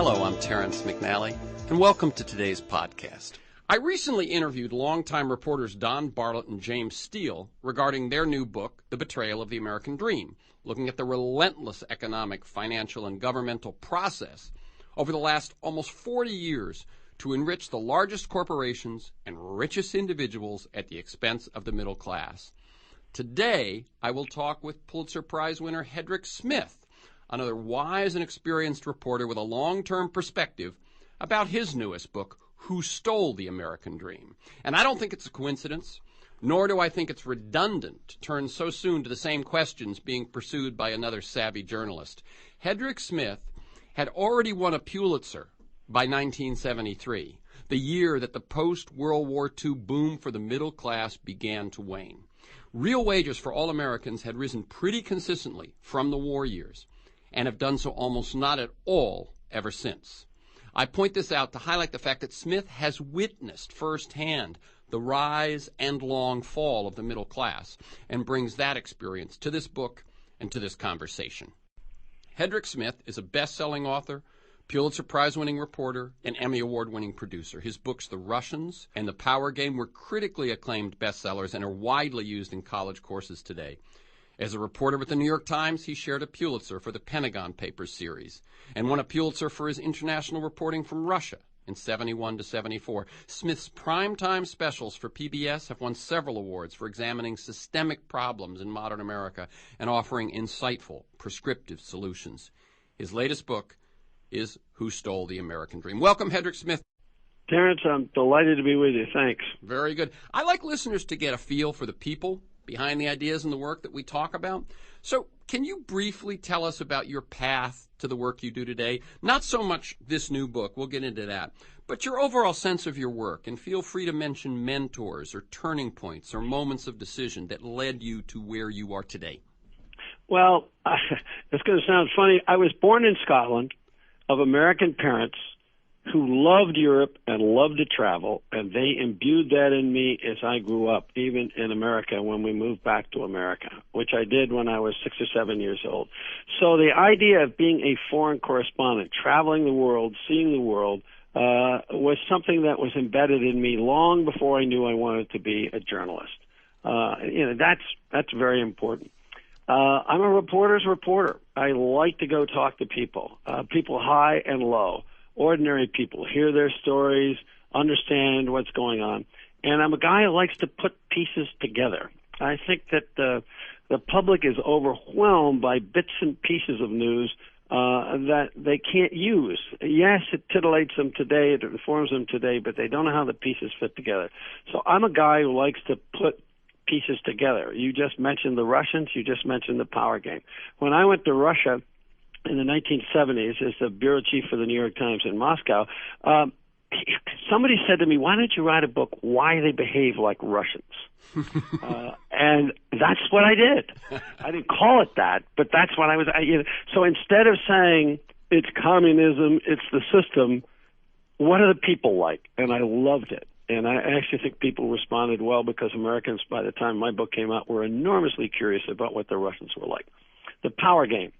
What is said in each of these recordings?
Hello, I'm Terrence McNally, and welcome to today's podcast. I recently interviewed longtime reporters Don Barlett and James Steele regarding their new book, The Betrayal of the American Dream, looking at the relentless economic, financial, and governmental process over the last almost 40 years to enrich the largest corporations and richest individuals at the expense of the middle class. Today, I will talk with Pulitzer Prize winner HEDRICK SMITH, another wise and experienced reporter with a long-term perspective about his newest book, Who Stole the American Dream. And I don't think it's a coincidence, nor do I think it's redundant to turn so soon to the same questions being pursued by another savvy journalist. HEDRICK SMITH had already won a Pulitzer by 1973, the year that the post-World War II boom for the middle class began to wane. Real wages for all Americans had risen pretty consistently from the war years, and have done so almost not at all ever since. I point this out to highlight the fact that Smith has witnessed firsthand the rise and long fall of the middle class and brings that experience to this book and to this conversation. HEDRICK SMITH is a best-selling author, Pulitzer Prize-winning reporter, and Emmy Award-winning producer. His books The Russians and The Power Game were critically acclaimed bestsellers and are widely used in college courses today. As a reporter with the New York Times, he shared a Pulitzer for the Pentagon Papers series and won a Pulitzer for his international reporting from Russia in 71 to 74. Smith's primetime specials for PBS have won several awards for examining systemic problems in modern America and offering insightful, prescriptive solutions. His latest book is Who Stole the American Dream. Welcome, HEDRICK SMITH. Terrence, I'm delighted to be with you. Thanks. Very good. I like listeners to get a feel for the people behind the ideas and the work that we talk about. So can you briefly tell us about your path to the work you do today? Not so much this new book, we'll get into that, but your overall sense of your work, and feel free to mention mentors or turning points or moments of decision that led you to where you are today. Well, it's going to sound funny. I was born in Scotland of American parents who loved Europe and loved to travel, and they imbued that in me as I grew up, even in America when we moved back to America, which I did when I was 6 or 7 years old. So the idea of being a foreign correspondent, traveling the world, seeing the world, was something that was embedded in me long before I knew I wanted to be a journalist. That's very important. I'm a reporter's reporter. I like to go talk to people high and low. Ordinary people, hear their stories, understand what's going on. And I'm a guy who likes to put pieces together. I think that the public is overwhelmed by bits and pieces of news that they can't use. Yes, it titillates them today, it informs them today, but they don't know how the pieces fit together. So I'm a guy who likes to put pieces together. You just mentioned the Russians, you just mentioned the Power Game. When I went to Russia in the 1970s as the bureau chief for the New York Times in Moscow, somebody said to me, why don't you write a book, Why They Behave Like Russians? And that's what I did. I didn't call it that, but that's what I was. So instead of saying it's communism, it's the system, what are the people like? And I loved it. And I actually think people responded well because Americans, by the time my book came out, were enormously curious about what the Russians were like. The Power Game.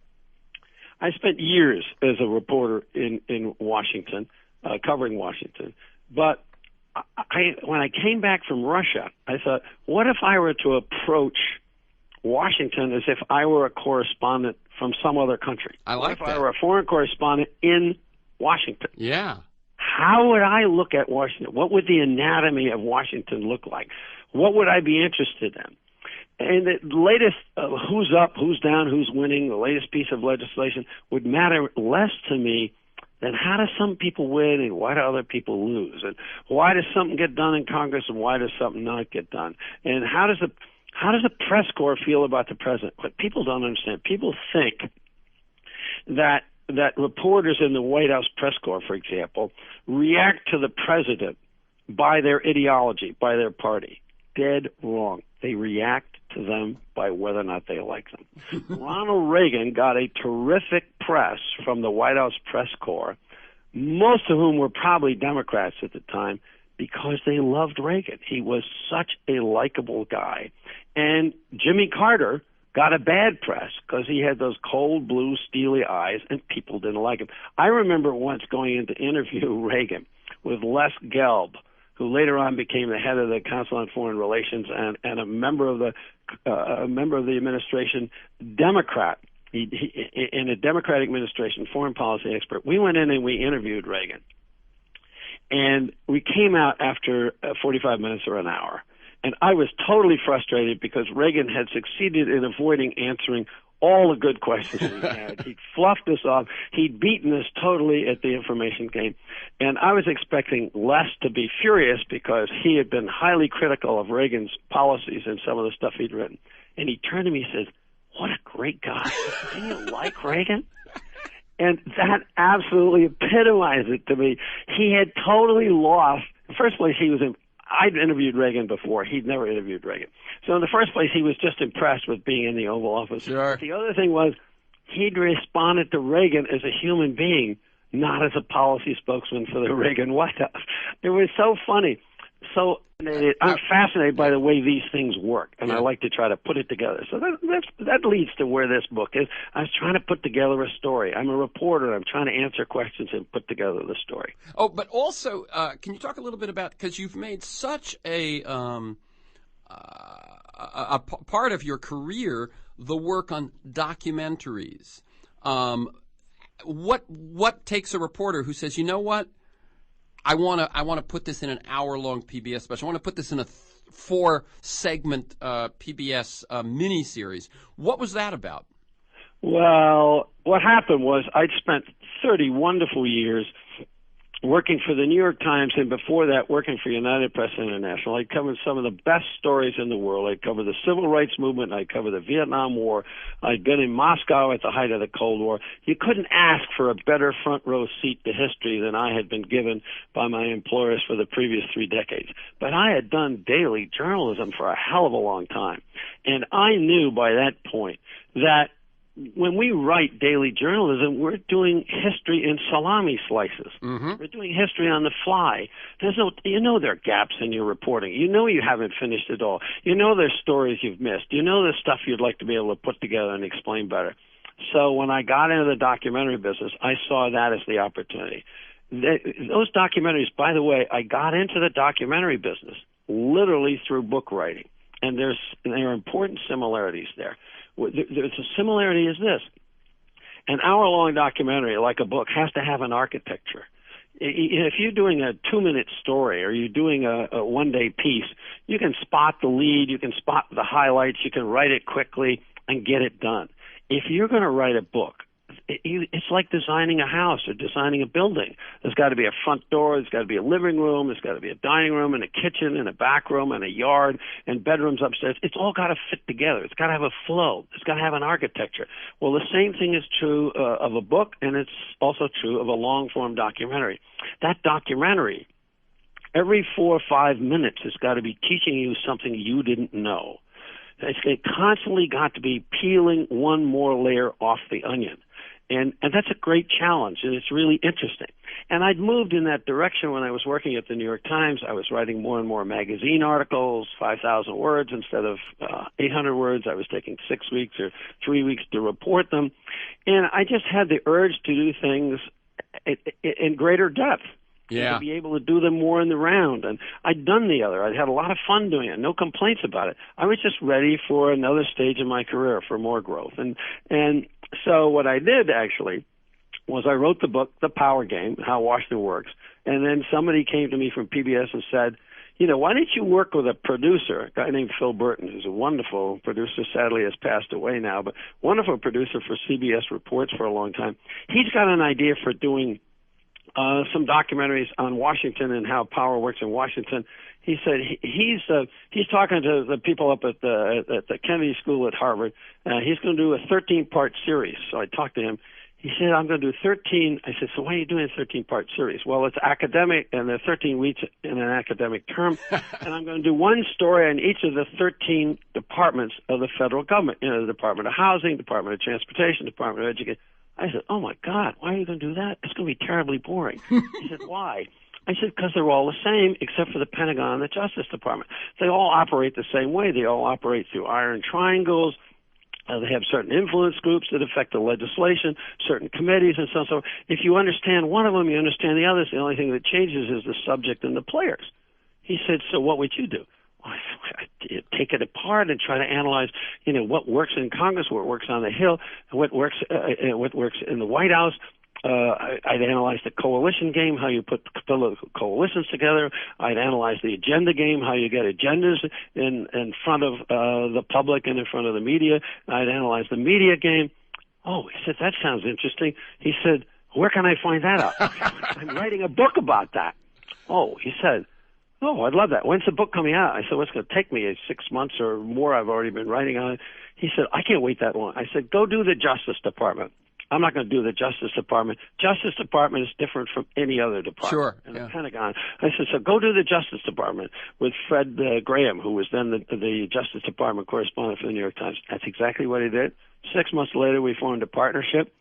I spent years as a reporter in Washington, covering Washington. But when I came back from Russia, I thought, what if I were to approach Washington as if I were a correspondent from some other country? I like that. What if I were a foreign correspondent in Washington? Yeah. How would I look at Washington? What would the anatomy of Washington look like? What would I be interested in? And the latest who's up, who's down, who's winning, the latest piece of legislation would matter less to me than how do some people win and why do other people lose? And why does something get done in Congress and why does something not get done? And how does the press corps feel about the president? What people don't understand, people think that reporters in the White House press corps, for example, react to the president by their ideology, by their party. Dead wrong. They react to them by whether or not they like them. Ronald Reagan got a terrific press from the White House press corps, most of whom were probably Democrats at the time, because they loved Reagan. He was such a likable guy. And Jimmy Carter got a bad press because he had those cold blue steely eyes and people didn't like him. I remember once going in to interview Reagan with Les Gelb, who later on became the head of the Council on Foreign Relations and a member of the administration, Democrat. In a Democratic administration, foreign policy expert. We went in and we interviewed Reagan. And we came out after 45 minutes or an hour. And I was totally frustrated because Reagan had succeeded in avoiding answering all the good questions we had. He'd fluffed us off. He'd beaten us totally at the information game. And I was expecting Les to be furious because he had been highly critical of Reagan's policies and some of the stuff he'd written. And he turned to me and says, "What a great guy. Can you like Reagan?" And that absolutely epitomized it to me. He had totally lost. In the first place, I'd interviewed Reagan before. He'd never interviewed Reagan. So in the first place, he was just impressed with being in the Oval Office. Sure. But the other thing was he'd responded to Reagan as a human being, not as a policy spokesman for the Reagan White House. It was so funny. So I'm fascinated by the way these things work, and I like to try to put it together. So that leads to where this book is. I was trying to put together a story. I'm a reporter. I'm trying to answer questions and put together the story. Oh, but also, can you talk a little bit about, because you've made such a part of your career, the work on documentaries. What takes a reporter who says, you know what? I want to put this in an hour-long PBS special. I want to put this in a 4-segment PBS miniseries. What was that about? Well, what happened was I'd spent 30 wonderful years working for the New York Times, and before that, working for United Press International. I covered some of the best stories in the world. I covered the Civil Rights Movement. I covered the Vietnam War. I'd been in Moscow at the height of the Cold War. You couldn't ask for a better front-row seat to history than I had been given by my employers for the previous 3 decades. But I had done daily journalism for a hell of a long time, and I knew by that point that when we write daily journalism, we're doing history in salami slices. Mm-hmm. We're doing history on the fly. There are gaps in your reporting. You know you haven't finished it all. You know there's stories you've missed. You know there's stuff you'd like to be able to put together and explain better. So when I got into the documentary business, I saw that as the opportunity. Those documentaries, by the way, I got into the documentary business literally through book writing. And there are important similarities there. There's a similarity is this. An hour-long documentary, like a book, has to have an architecture. If you're doing a 2-minute story or you're doing a one-day piece, you can spot the lead, you can spot the highlights, you can write it quickly and get it done. If you're going to write a book, it's like designing a house or designing a building. There's got to be a front door, there's got to be a living room, there's got to be a dining room and a kitchen and a back room and a yard and bedrooms upstairs. It's all got to fit together. It's got to have a flow. It's got to have an architecture. Well, the same thing is true of a book, and it's also true of a long-form documentary. That documentary, every 4 or 5 minutes, has got to be teaching you something you didn't know. It's constantly got to be peeling one more layer off the onion. And that's a great challenge, and it's really interesting. And I'd moved in that direction when I was working at the New York Times. I was writing more and more magazine articles, 5,000 words instead of 800 words. I was taking 6 weeks or 3 weeks to report them. And I just had the urge to do things in greater depth. Yeah. To be able to do them more in the round. And I'd done the other. I'd had a lot of fun doing it, no complaints about it. I was just ready for another stage in my career, for more growth. And so what I did, actually, was I wrote the book, The Power Game, How Washington Works. And then somebody came to me from PBS and said, why didn't you work with a producer, a guy named Phil Burton, who's a wonderful producer, sadly has passed away now, but wonderful producer for CBS Reports for a long time. He's got an idea for doing some documentaries on Washington and how power works in Washington. He said he's talking to the people up at the Kennedy School at Harvard. He's going to do a 13-part series. So I talked to him. He said, I'm going to do 13. I said, so why are you doing a 13-part series? Well, it's academic, and there are 13 weeks in an academic term. And I'm going to do one story on each of the 13 departments of the federal government. The Department of Housing, Department of Transportation, Department of Education. I said, oh, my God, why are you going to do that? It's going to be terribly boring. He said, why? I said, because they're all the same except for the Pentagon and the Justice Department. They all operate the same way. They all operate through iron triangles. They have certain influence groups that affect the legislation, certain committees, and so on. So if you understand one of them, you understand the others. The only thing that changes is the subject and the players. He said, so what would you do? Well, I take it apart and try to analyze, what works in Congress, what works on the Hill, what works in the White House. I'd analyze the coalition game, how you put political coalitions together. I'd analyze the agenda game, how you get agendas in front of the public and in front of the media. I'd analyze the media game. Oh, he said, that sounds interesting. He said, where can I find that out? I'm writing a book about that. Oh, he said, oh, I'd love that. When's the book coming out? I said, well, it's going to take me 6 months or more. I've already been writing on it. He said, I can't wait that long. I said, go do the Justice Department. I'm not going to do the Justice Department. Justice Department is different from any other department. Sure. And the Pentagon. I said, so go do the Justice Department with Fred Graham, who was then the Justice Department correspondent for the New York Times. That's exactly what he did. 6 months later, we formed a partnership,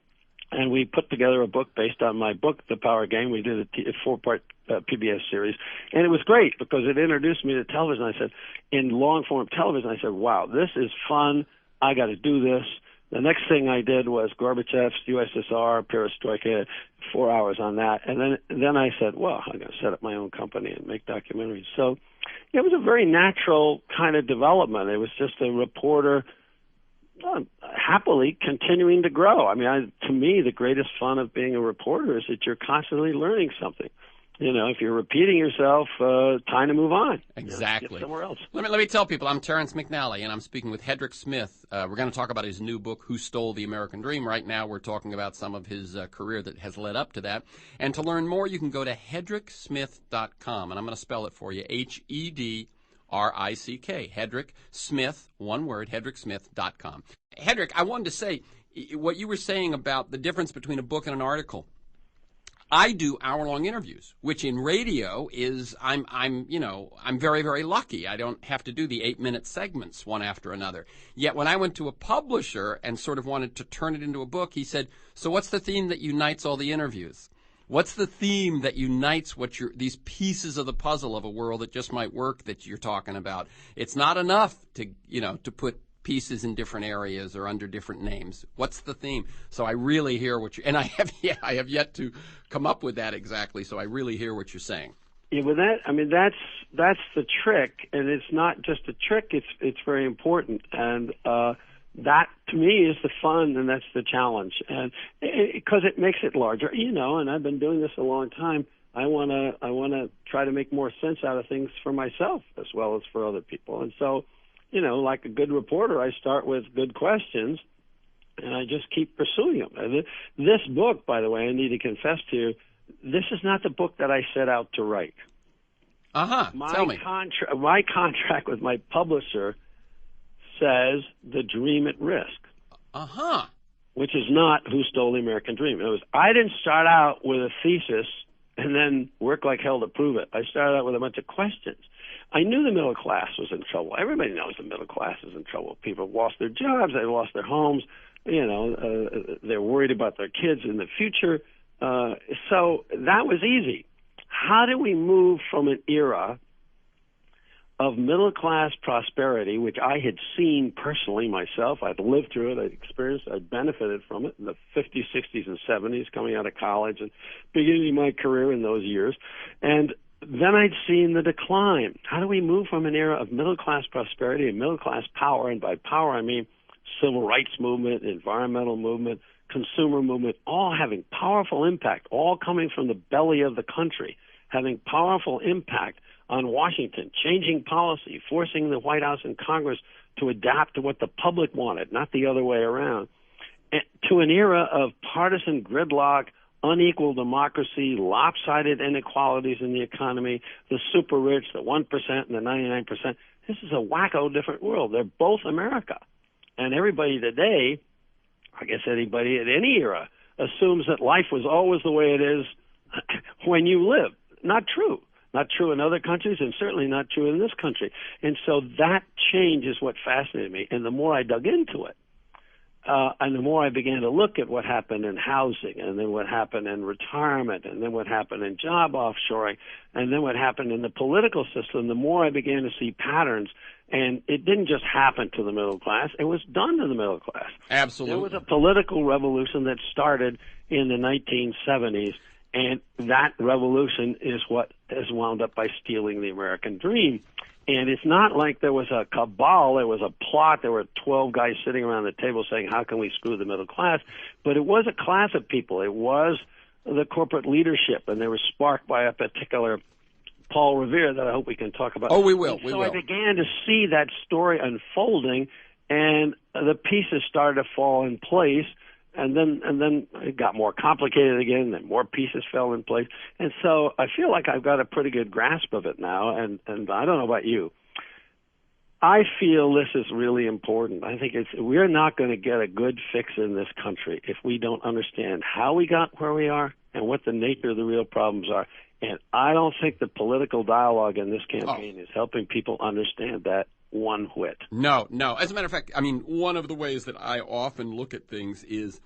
and we put together a book based on my book, The Power Game. We did a 4-part PBS series, and it was great because it introduced me to television. I said, in long-form television, I said, wow, this is fun. I got to do this. The next thing I did was Gorbachev's USSR, Perestroika, 4 hours on that. And then I said, well, I'm going to set up my own company and make documentaries. So it was a very natural kind of development. It was just a reporter happily continuing to grow. I mean, to me, the greatest fun of being a reporter is that you're constantly learning something. If you're repeating yourself, time to move on. Exactly. Get somewhere else. Let me tell people, I'm Terrence McNally, and I'm speaking with HEDRICK SMITH. We're going to talk about his new book, Who Stole the American Dream. Right now, we're talking about some of his career that has led up to that. And to learn more, you can go to hedricksmith.com, and I'm going to spell it for you, HEDRICK, HEDRICK SMITH, one word, hedricksmith.com. Hedrick, I wanted to say, what you were saying about the difference between a book and an article. I do hour-long interviews, which in radio is I'm very, very lucky. I don't have to do the 8-minute segments one after another. Yet when I went to a publisher and sort of wanted to turn it into a book, he said, so what's the theme that unites all the interviews? What's the theme that unites these pieces of the puzzle of a world that just might work that you're talking about? It's not enough to put pieces in different areas or under different names. What's the theme? So I really hear what and I have yet to come up with that exactly. So I really hear what you're saying. Yeah, well, that's the trick, and it's not just a trick. It's very important, and that to me is the fun, and that's the challenge, and because it makes it larger, And I've been doing this a long time. I wanna try to make more sense out of things for myself as well as for other people, and so. Like a good reporter, I start with good questions, and I just keep pursuing them. And this book, by the way, I need to confess to you, this is not the book that I set out to write. Tell me. My contract with my publisher says The Dream at Risk. Which is not Who Stole the American Dream. I didn't start out with a thesis and then work like hell to prove it. I started out with a bunch of questions. I knew the middle class was in trouble. Everybody knows the middle class is in trouble. People have lost their jobs. They've lost their homes. They're worried about their kids in the future. So that was easy. How do we move from an era of middle-class prosperity, which I had seen personally myself? I'd lived through it. I'd experienced it. I'd benefited from it in the 50s, 60s, and 70s, coming out of college and beginning my career in those years. And then I'd seen the decline. How do we move from an era of middle-class prosperity and middle-class power, and by power I mean civil rights movement, environmental movement, consumer movement, all having powerful impact, all coming from the belly of the country, having powerful impact on Washington, changing policy, forcing the White House and Congress to adapt to what the public wanted, not the other way around, to an era of partisan gridlock, unequal democracy, lopsided inequalities in the economy, the super rich, the 1% and the 99%. This is a wacko different world. They're both America. And everybody today, I guess anybody at any era, assumes that life was always the way it is when you live. Not true. Not true in other countries, and certainly not true in this country. And so that change is what fascinated me. And the more I dug into it, and the more I began to look at what happened in housing, and then what happened in retirement, and then what happened in job offshoring, and then what happened in the political system, the more I began to see patterns And it didn't just happen to the middle class. It was done to the middle class. Absolutely. There was a political revolution that started in the 1970s, and that revolution is what has wound up by stealing the American dream. And it's not like there was a cabal, there was a plot, there were 12 guys sitting around the table saying, how can we screw the middle class? But it was a class of people. It was the corporate leadership, and they were sparked by a particular Paul Revere that I hope we can talk about. Oh, we will. So I began to see that story unfolding, and the pieces started to fall in place. And then it got more complicated again, and more pieces fell in place. And so I feel like I've got a pretty good grasp of it now, and I don't know about you. I feel this is really important. I think we're not going to get a good fix in this country if we don't understand how we got where we are and what the nature of the real problems are. And I don't think the political dialogue in this campaign is helping people understand that one whit. No. As a matter of fact, I mean, one of the ways that I often look at things is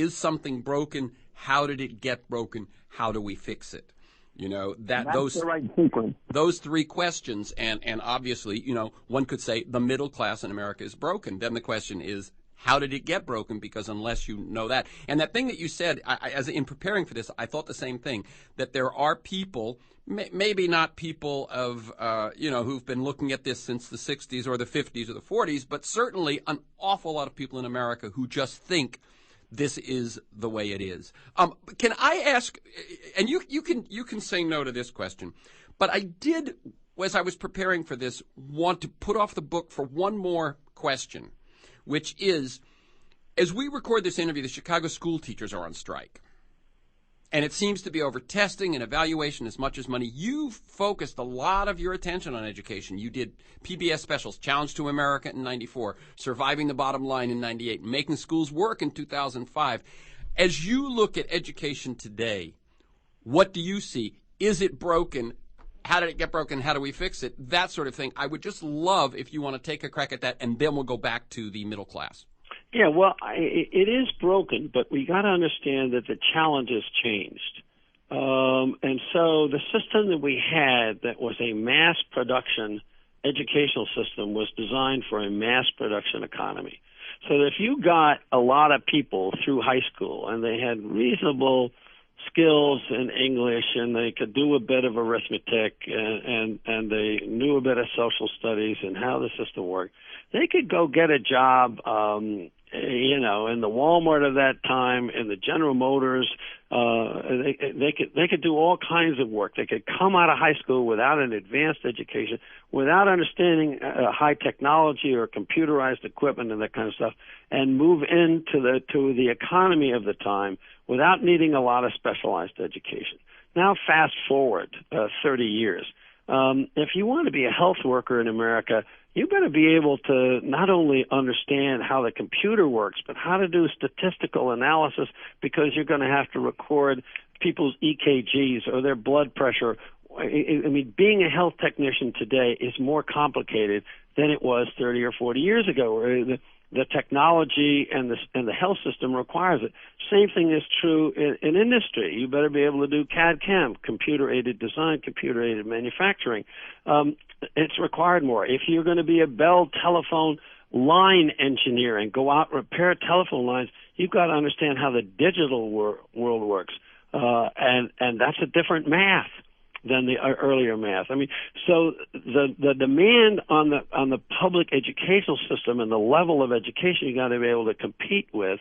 something broken? How did it get broken? How do we fix it? You know, that's the right sequence. Those three questions, and obviously, you know, one could say the middle class in America is broken. Then the question is, how did it get broken? Because unless you know that. And that thing that you said, as in preparing for this, I thought the same thing, that there are people, maybe not people of, who've been looking at this since the 60s or the 50s or the 40s, but certainly an awful lot of people in America who just think this is the way it is. Can I ask, and you can say no to this question, but I did, as I was preparing for this, want to put off the book for one more question, which is, as we record this interview, the Chicago school teachers are on strike. And it seems to be over testing and evaluation as much as money. You've focused a lot of your attention on education. You did PBS specials, Challenge to America in 94, Surviving the Bottom Line in 98, Making Schools Work in 2005. As you look at education today, what do you see? Is it broken? How did it get broken? How do we fix it? That sort of thing. I would just love if you want to take a crack at that, and then we'll go back to the middle class. Yeah, well, it is broken, but we got to understand that the challenge has changed. And so the system that we had that was a mass production educational system was designed for a mass production economy. So that if you got a lot of people through high school and they had reasonable skills in English and they could do a bit of arithmetic and they knew a bit of social studies and how the system worked, they could go get a job, in the Walmart of that time, in the General Motors. They could do all kinds of work. They could come out of high school without an advanced education, without understanding high technology or computerized equipment and that kind of stuff, and move into the economy of the time without needing a lot of specialized education. Now, fast forward 30 years. If you want to be a health worker in America, you better be able to not only understand how the computer works, but how to do statistical analysis, because you're going to have to record people's EKGs or their blood pressure. I mean, being a health technician today is more complicated than it was 30 or 40 years ago, where the technology and the health system requires it. Same thing is true in industry. You better be able to do CAD/CAM, computer-aided design, computer-aided manufacturing. It's required more. If you're going to be a Bell telephone line engineer and go out and repair telephone lines, you've got to understand how the digital world works, and that's a different math than the earlier math. I mean, so the demand on the public educational system and the level of education you got to be able to compete with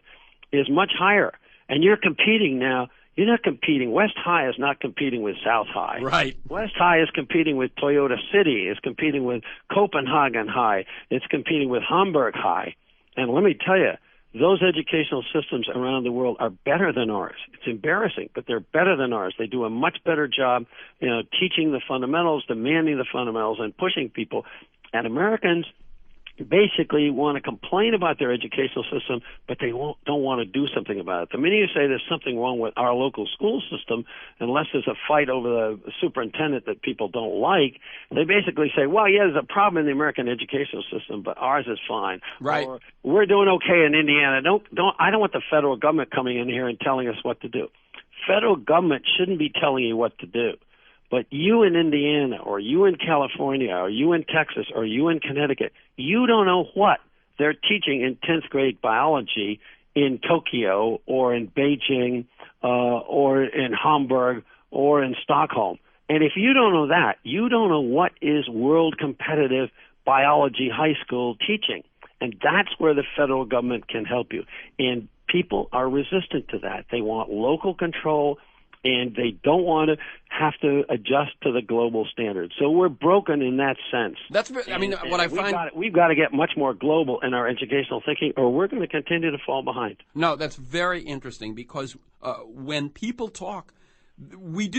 is much higher. And you're competing now. You're not competing. West High is not competing with South High. Right. West High is competing with Toyota City. It's competing with Copenhagen High. It's competing with Hamburg High. And let me tell you, those educational systems around the world are better than ours. It's embarrassing, but they're better than ours. They do a much better job, teaching the fundamentals, demanding the fundamentals, and pushing people. And Americans basically want to complain about their educational system, but they don't want to do something about it. The minute you say there's something wrong with our local school system, unless there's a fight over the superintendent that people don't like, they basically say, well, yeah, there's a problem in the American educational system, but ours is fine. Right. Or we're doing okay in Indiana. I don't want the federal government coming in here and telling us what to do. Federal government shouldn't be telling you what to do. But you in Indiana, or you in California, or you in Texas, or you in Connecticut, you don't know what they're teaching in 10th grade biology in Tokyo, or in Beijing, or in Hamburg, or in Stockholm. And if you don't know that, you don't know what is world competitive biology high school teaching. And that's where the federal government can help you. And people are resistant to that. They want local control, and they don't want to have to adjust to the global standards. So we're broken in that sense. That's, I mean, what I find... We've got to get much more global in our educational thinking, or we're going to continue to fall behind. No, that's very interesting, because when people talk, we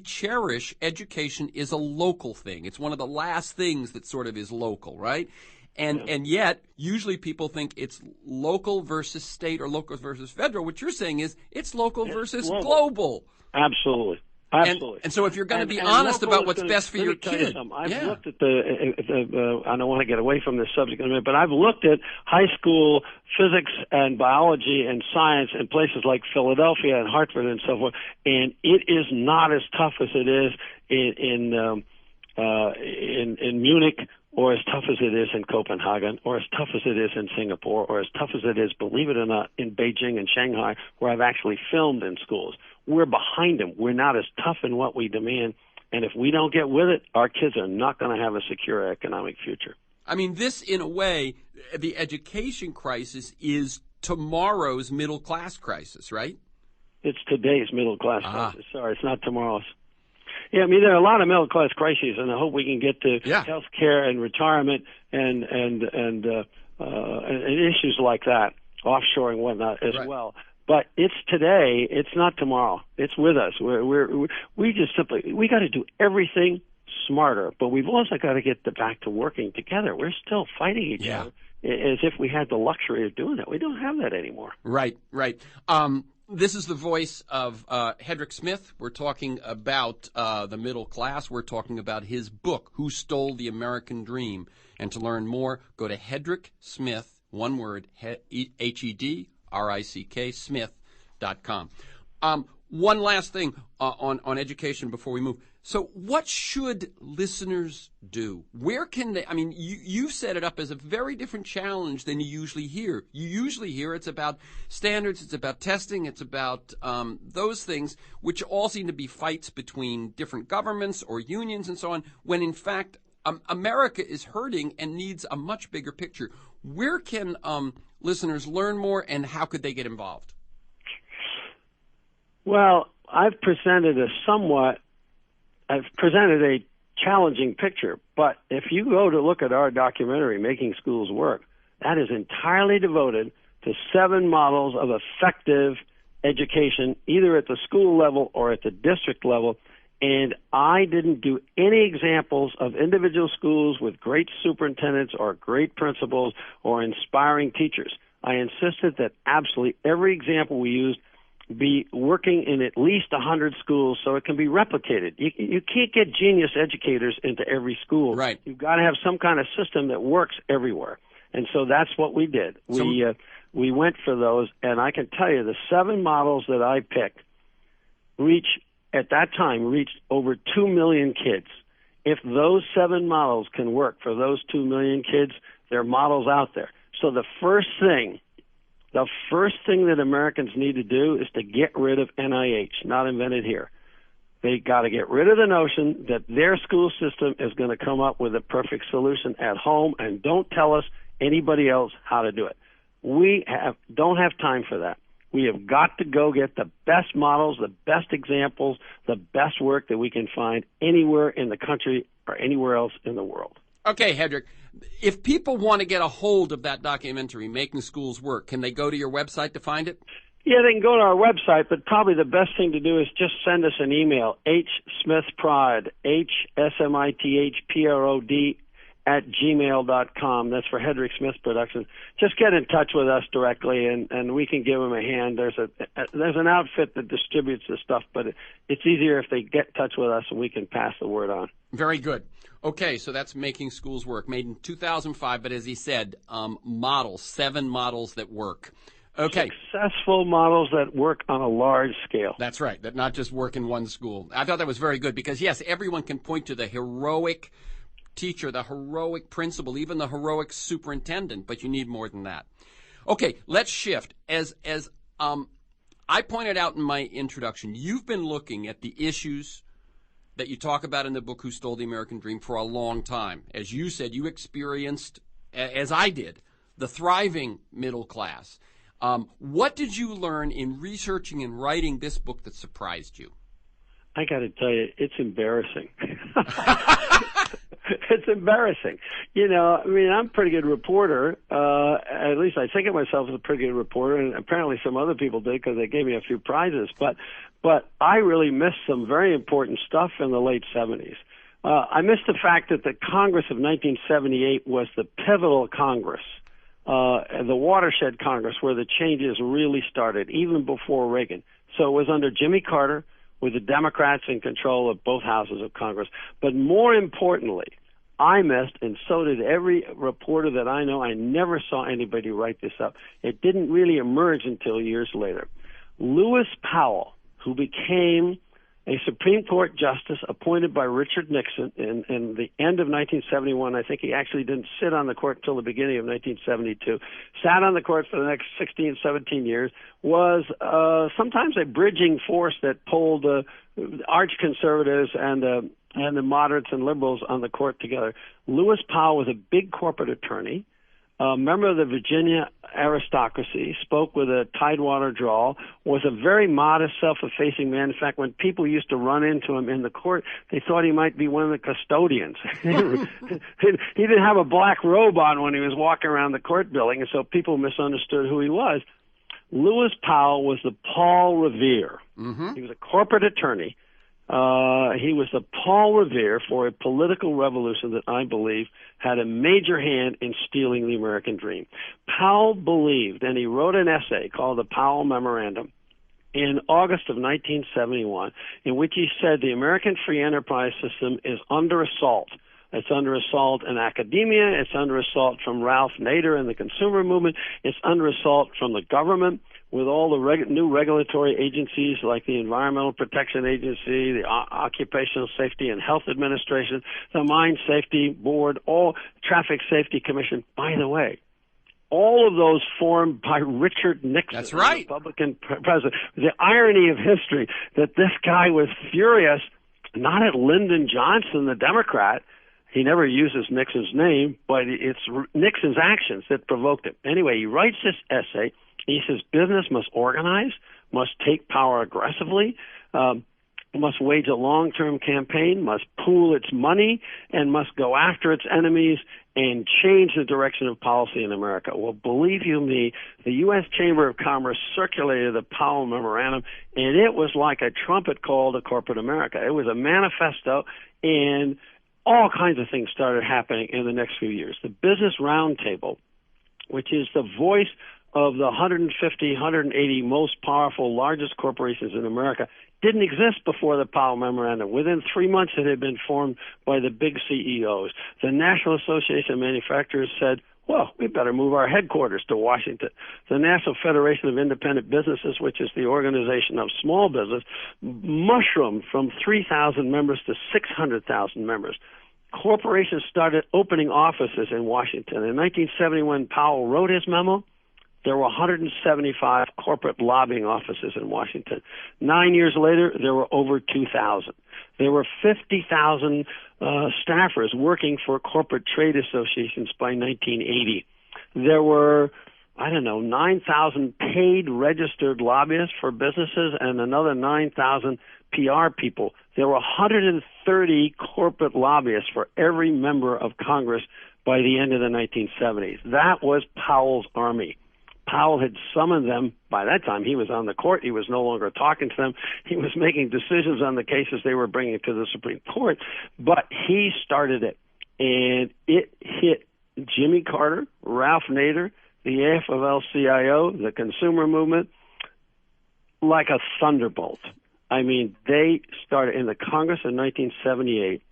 cherish education is a local thing. It's one of the last things that sort of is local, right? And yet, usually people think it's local versus state or local versus federal. What you're saying is it's local versus global. Absolutely. And so if you're going to be honest about what's best for your kid. I've looked at I don't want to get away from this subject in a minute, but I've looked at high school physics and biology and science in places like Philadelphia and Hartford and so forth, and it is not as tough as it is in Munich, or as tough as it is in Copenhagen, or as tough as it is in Singapore, or as tough as it is, believe it or not, in Beijing and Shanghai, where I've actually filmed in schools. We're behind them. We're not as tough in what we demand, and if we don't get with it, our kids are not going to have a secure economic future. I mean, this, in a way, the education crisis is tomorrow's middle-class crisis, right? It's today's middle-class crisis. Sorry, it's not tomorrow's. Yeah, I mean, there are a lot of middle-class crises, and I hope we can get to health care and retirement and issues like that, offshoring and whatnot as well. But it's today. It's not tomorrow. It's with us. We got to do everything smarter, but we've also got to get back to working together. We're still fighting each other as if we had the luxury of doing that. We don't have that anymore. Right. This is the voice of HEDRICK SMITH. We're talking about the middle class. We're talking about his book, Who Stole the American Dream. And to learn more, go to HEDRICK SMITH, one word, HEDRICK, Smith.com. One last thing on education before we move. So what should listeners do? Where can they, I mean, you've set it up as a very different challenge than you usually hear. You usually hear it's about standards, it's about testing, it's about those things, which all seem to be fights between different governments or unions and so on, when in fact America is hurting and needs a much bigger picture. Where can listeners learn more, and how could they get involved? Well, I've presented a challenging picture, but if you go to look at our documentary, Making Schools Work, that is entirely devoted to 7 models of effective education, either at the school level or at the district level. And I didn't do any examples of individual schools with great superintendents or great principals or inspiring teachers. I insisted that absolutely every example we used be working in at least 100 schools so it can be replicated. You can't get genius educators into every school. Right. You've got to have some kind of system that works everywhere. And so that's what we did. We went for those, and I can tell you the 7 models that I picked at that time reached over 2 million kids. If those 7 models can work for those 2 million kids, there are models out there. So the first thing that Americans need to do is to get rid of NIH, not invented here. They got to get rid of the notion that their school system is going to come up with a perfect solution at home, and don't tell us anybody else how to do it. We don't have time for that. We have got to go get the best models, the best examples, the best work that we can find anywhere in the country or anywhere else in the world. Okay, Hedrick, if people want to get a hold of that documentary, Making Schools Work, can they go to your website to find it? Yeah, they can go to our website, but probably the best thing to do is just send us an email, hsmithprod, HSMITHPROD, @gmail.com. That's for HEDRICK SMITH Productions. Just get in touch with us directly, and we can give them a hand. There's an outfit that distributes this stuff, but it's easier if they get in touch with us, and we can pass the word on. Very good. Okay, so that's Making Schools Work, made in 2005, but as he said, 7 models that work. Okay. Successful models that work on a large scale. That's right, that not just work in one school. I thought that was very good because, yes, everyone can point to the heroic teacher, the heroic principal, even the heroic superintendent, but you need more than that. Okay, let's shift. As I pointed out in my introduction, you've been looking at the issues that you talk about in the book, Who Stole the American Dream, for a long time. As you said, you experienced, as I did, the thriving middle class. What did you learn in researching and writing this book that surprised you? I got to tell you, it's embarrassing. It's embarrassing. You know, I mean, I'm a pretty good reporter. At least I think of myself as a pretty good reporter, and apparently some other people did because they gave me a few prizes. But I really missed some very important stuff in the late 70s. I missed the fact that the Congress of 1978 was the pivotal Congress, the watershed Congress where the changes really started, even before Reagan. So it was under Jimmy Carter, with the Democrats in control of both houses of Congress. But more importantly, I missed, and so did every reporter that I know, I never saw anybody write this up. It didn't really emerge until years later. Lewis Powell, who became a Supreme Court justice appointed by Richard Nixon in the end of 1971. I think he actually didn't sit on the court until the beginning of 1972. Sat on the court for the next 16, 17 years, was sometimes a bridging force that pulled arch conservatives and the moderates and liberals on the court together. Lewis Powell was a big corporate attorney, a member of the Virginia aristocracy, spoke with a tidewater drawl, was a very modest, self-effacing man. In fact, when people used to run into him in the court, they thought he might be one of the custodians. He didn't have a black robe on when he was walking around the court building, and so people misunderstood who he was. Lewis Powell was the Paul Revere. Mm-hmm. He was a corporate attorney. He was the Paul Revere for a political revolution that I believe had a major hand in stealing the American dream. Powell believed, and he wrote an essay called the Powell Memorandum in August of 1971, in which he said the American free enterprise system is under assault. It's under assault in academia. It's under assault from Ralph Nader and the consumer movement. It's under assault from the government, with all the new regulatory agencies like the Environmental Protection Agency, the Occupational Safety and Health Administration, the Mine Safety Board, all Traffic Safety Commission. By the way, all of those formed by Richard Nixon, that's right, the Republican president. The irony of history that this guy was furious, not at Lyndon Johnson, the Democrat. He never uses Nixon's name, but it's Nixon's actions that provoked him. Anyway, he writes this essay. He says business must organize, must take power aggressively, must wage a long-term campaign, must pool its money, and must go after its enemies and change the direction of policy in America. Well, believe you me, the U.S. Chamber of Commerce circulated the Powell Memorandum, and it was like a trumpet call to corporate America. It was a manifesto, and all kinds of things started happening in the next few years. The Business Roundtable, which is the voice of the 150, 180 most powerful, largest corporations in America, didn't exist before the Powell Memorandum. Within 3 months, it had been formed by the big CEOs. The National Association of Manufacturers said, well, we better move our headquarters to Washington. The National Federation of Independent Businesses, which is the organization of small business, mushroomed from 3,000 members to 600,000 members. Corporations started opening offices in Washington. In 1971, Powell wrote his memo. There were 175 corporate lobbying offices in Washington. 9 years later, there were over 2,000. There were 50,000 staffers working for corporate trade associations by 1980. There were, 9,000 paid registered lobbyists for businesses and another 9,000 PR people. There were 130 corporate lobbyists for every member of Congress by the end of the 1970s. That was Powell's army. Powell had summoned them. By that time, he was on the court. He was no longer talking to them. He was making decisions on the cases they were bringing to the Supreme Court. But he started it, and it hit Jimmy Carter, Ralph Nader, the AFL-CIO, the consumer movement, like a thunderbolt. I mean, they started in the Congress in 1978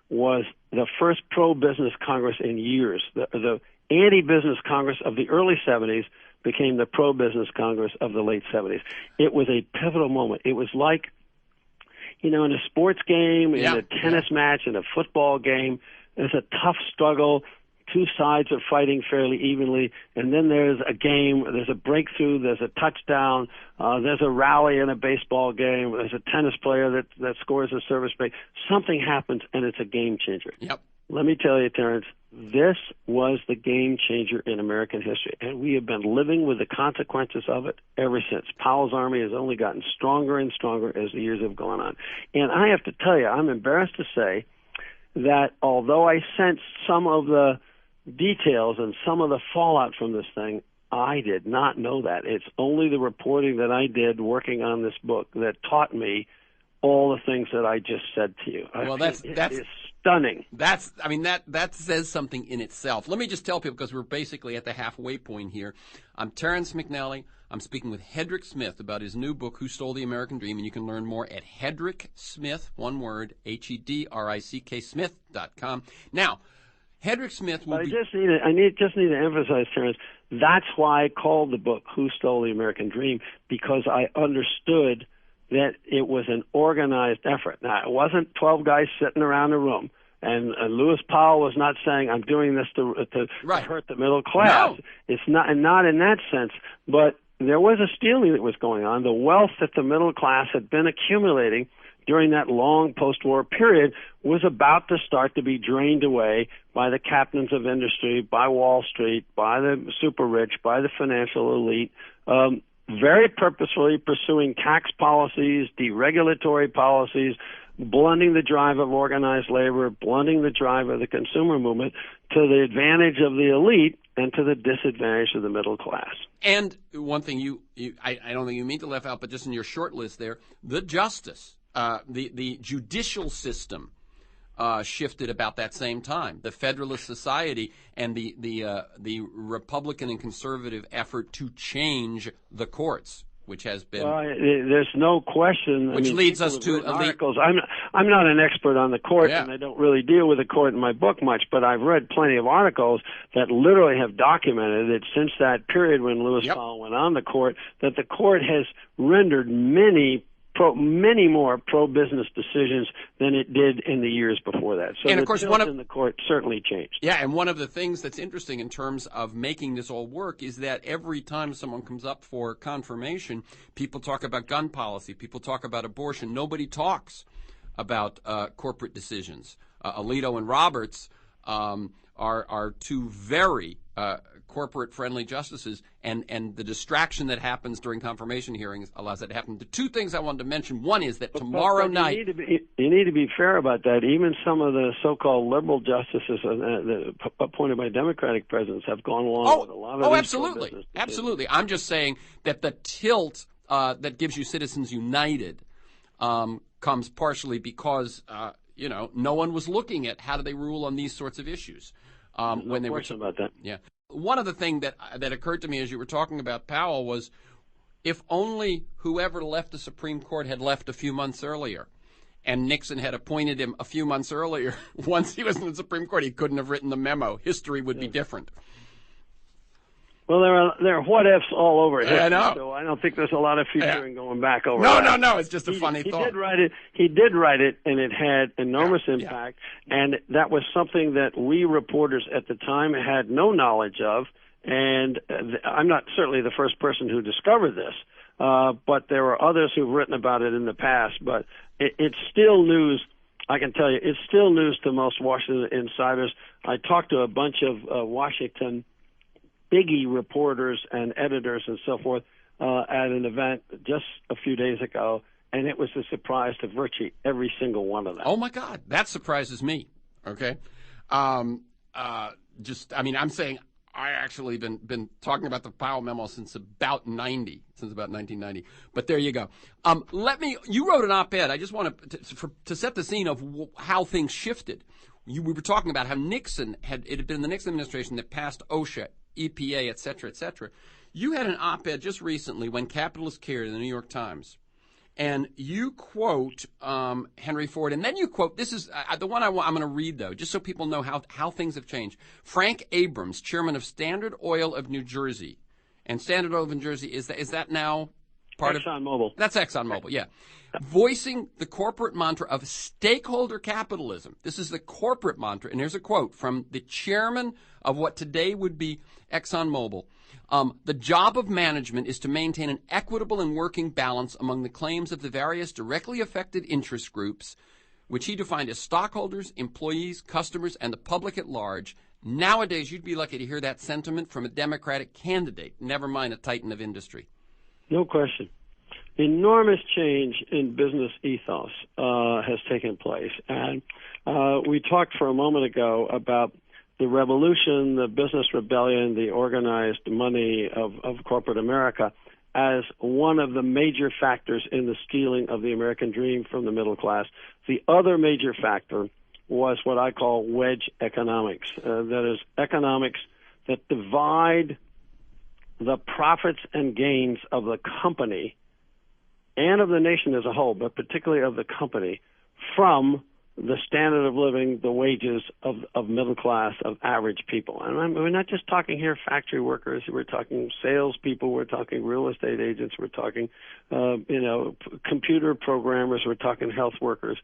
was the first pro-business Congress in years. The anti-business Congress of the early 70s became the pro-business Congress of the late 70s. It was a pivotal moment. It was like, in a sports game, in a tennis match, in a football game, there's a tough struggle. Two sides are fighting fairly evenly, and then there's a game, there's a breakthrough, there's a touchdown, there's a rally in a baseball game, there's a tennis player that scores a service break. Something happens, and it's a game changer. Yep. Let me tell you, Terrence, this was the game changer in American history, and we have been living with the consequences of it ever since. Powell's Army has only gotten stronger and stronger as the years have gone on. And I have to tell you, I'm embarrassed to say that although I sensed some of the details and some of the fallout from this thing, I did not know that. It's only the reporting that I did working on this book that taught me all the things that I just said to you. Well, that's stunning. That says something in itself. Let me just tell people, because we're basically at the halfway point here. I'm Terrence McNally. I'm speaking with HEDRICK SMITH about his new book, Who Stole the American Dream, and you can learn more at HEDRICK SMITH, one word, HEDRICK Smith.com. Now, HEDRICK SMITH will be... I just need to emphasize, Terrence, that's why I called the book Who Stole the American Dream, because I understood that it was an organized effort. Now, it wasn't 12 guys sitting around a room, and Lewis Powell was not saying, I'm doing this to hurt the middle class. No. It's not in that sense, but there was a stealing that was going on. The wealth that the middle class had been accumulating during that long post-war period was about to start to be drained away by the captains of industry, by Wall Street, by the super rich, by the financial elite, very purposefully pursuing tax policies, deregulatory policies, blunting the drive of organized labor, blunting the drive of the consumer movement to the advantage of the elite and to the disadvantage of the middle class. And one thing I don't think you mean to left out, but just in your short list there, the justice, the judicial system shifted about that same time. The Federalist Society and the Republican and conservative effort to change the courts, which has been... Well, there's no question. Which leads us to... articles. I'm not an expert on the court, and I don't really deal with the court in my book much, but I've read plenty of articles that literally have documented that since that period when Lewis Powell went on the court, that the court has rendered many more pro-business decisions than it did in the years before that. So and of course, in the court certainly changed. Yeah, and one of the things that's interesting in terms of making this all work is that every time someone comes up for confirmation, people talk about gun policy, people talk about abortion. Nobody talks about corporate decisions. Alito and Roberts are two very corporate-friendly justices, and the distraction that happens during confirmation hearings allows that to happen. The two things I wanted to mention, one is that tomorrow night... You need to be fair about that. Even some of the so-called liberal justices appointed by Democratic presidents have gone along with a lot of these absolutely. Absolutely. I'm just saying that the tilt that gives you Citizens United comes partially because, no one was looking at how do they rule on these sorts of issues. When they were about that. Yeah. One other thing that occurred to me as you were talking about Powell was, if only whoever left the Supreme Court had left a few months earlier, and Nixon had appointed him a few months earlier, once he was in the Supreme Court, he couldn't have written the memo. History would be different. Well, there are what ifs all over it. I know. So I don't think there's a lot of futuring going back over. No. It's just a funny thought. He did write it, and it had enormous impact. And that was something that we reporters at the time had no knowledge of. And I'm not certainly the first person who discovered this, but there were others who've written about it in the past. But it's still news. I can tell you, it's still news to most Washington insiders. I talked to a bunch of Washington biggie reporters and editors and so forth at an event just a few days ago, and it was a surprise to virtually every single one of them. Oh, my God. That surprises me, okay? I'm saying I actually been talking about the Powell memo since about 1990. But there you go. You wrote an op-ed. I just want to set the scene of how things shifted. We were talking about how it had been the Nixon administration that passed OSHA, EPA, et cetera, et cetera. You had an op-ed just recently when Capitalist Cared in the New York Times, and you quote Henry Ford, and then you quote, this is the one I'm going to read, though, just so people know how things have changed. Frank Abrams, chairman of Standard Oil of New Jersey, And Standard Oil of New Jersey, is that now part of ExxonMobil? That's ExxonMobil, yeah. Voicing the corporate mantra of stakeholder capitalism. This is the corporate mantra, and here's a quote from the chairman of what today would be ExxonMobil. The job of management is to maintain an equitable and working balance among the claims of the various directly affected interest groups, which he defined as stockholders, employees, customers, and the public at large. Nowadays, you'd be lucky to hear that sentiment from a Democratic candidate, never mind a titan of industry. No question. Enormous change in business ethos has taken place. And we talked for a moment ago about the revolution, the business rebellion, the organized money of corporate America as one of the major factors in the stealing of the American dream from the middle class. The other major factor was what I call wedge economics. That is, economics that divide the profits and gains of the company and of the nation as a whole, but particularly of the company, from the standard of living, the wages of middle class, of average people. And we're not just talking here factory workers. We're talking salespeople. We're talking real estate agents. We're talking, computer programmers. We're talking health workers.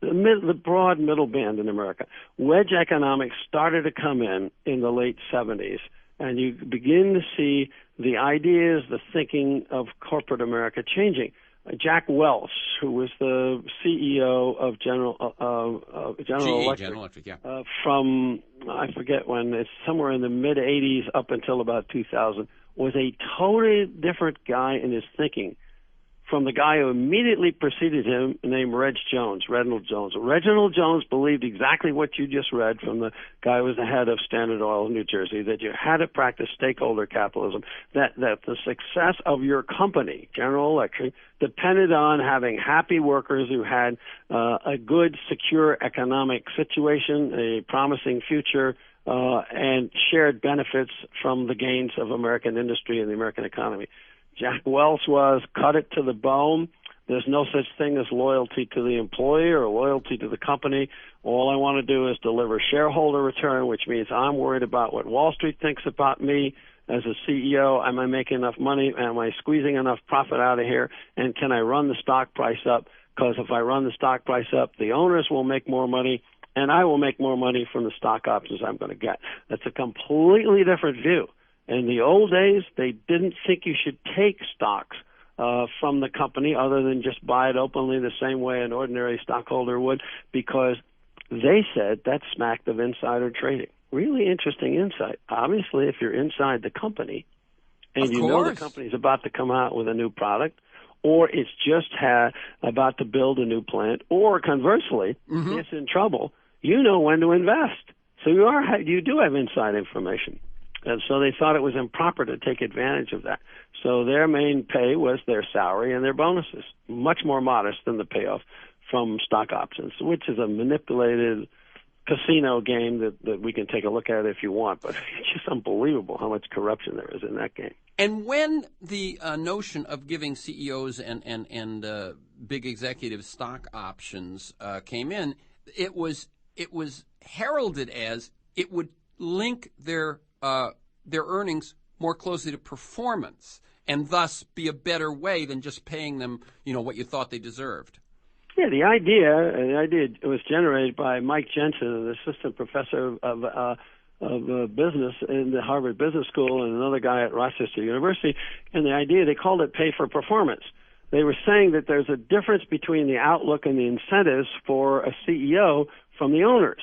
The broad middle band in America. Wedge economics started to come in the late 70s, and you begin to see the ideas, the thinking of corporate America changing. Jack Welch, who was the CEO of General Electric, yeah. From, I forget when, it's somewhere in the mid-'80s up until about 2000, was a totally different guy in his thinking from the guy who immediately preceded him, named Reginald Jones. Reginald Jones believed exactly what you just read from the guy who was the head of Standard Oil of New Jersey, that you had to practice stakeholder capitalism, that the success of your company, General Electric, depended on having happy workers who had a good, secure economic situation, a promising future, and shared benefits from the gains of American industry and the American economy. Jack Welch was cut it to the bone. There's no such thing as loyalty to the employee or loyalty to the company. All I want to do is deliver shareholder return, which means I'm worried about what Wall Street thinks about me as a CEO. Am I making enough money? Am I squeezing enough profit out of here? And can I run the stock price up? Because if I run the stock price up, the owners will make more money, and I will make more money from the stock options I'm going to get. That's a completely different view. In the old days, they didn't think you should take stocks from the company other than just buy it openly the same way an ordinary stockholder would, because they said that smacked of insider trading. Really interesting insight. Obviously, if you're inside the company and you know the company's about to come out with a new product, or it's just about to build a new plant, or conversely, it's in trouble, you know when to invest. So you do have inside information. And so they thought it was improper to take advantage of that. So their main pay was their salary and their bonuses, much more modest than the payoff from stock options, which is a manipulated casino game that we can take a look at if you want. But it's just unbelievable how much corruption there is in that game. And when the notion of giving CEOs and big executives stock options came in, it was heralded as it would link their earnings more closely to performance, and thus be a better way than just paying them, what you thought they deserved. Yeah, the idea was generated by Mike Jensen, an assistant professor of business in the Harvard Business School, and another guy at Rochester University. And the idea, they called it pay for performance. They were saying that there's a difference between the outlook and the incentives for a CEO from the owners.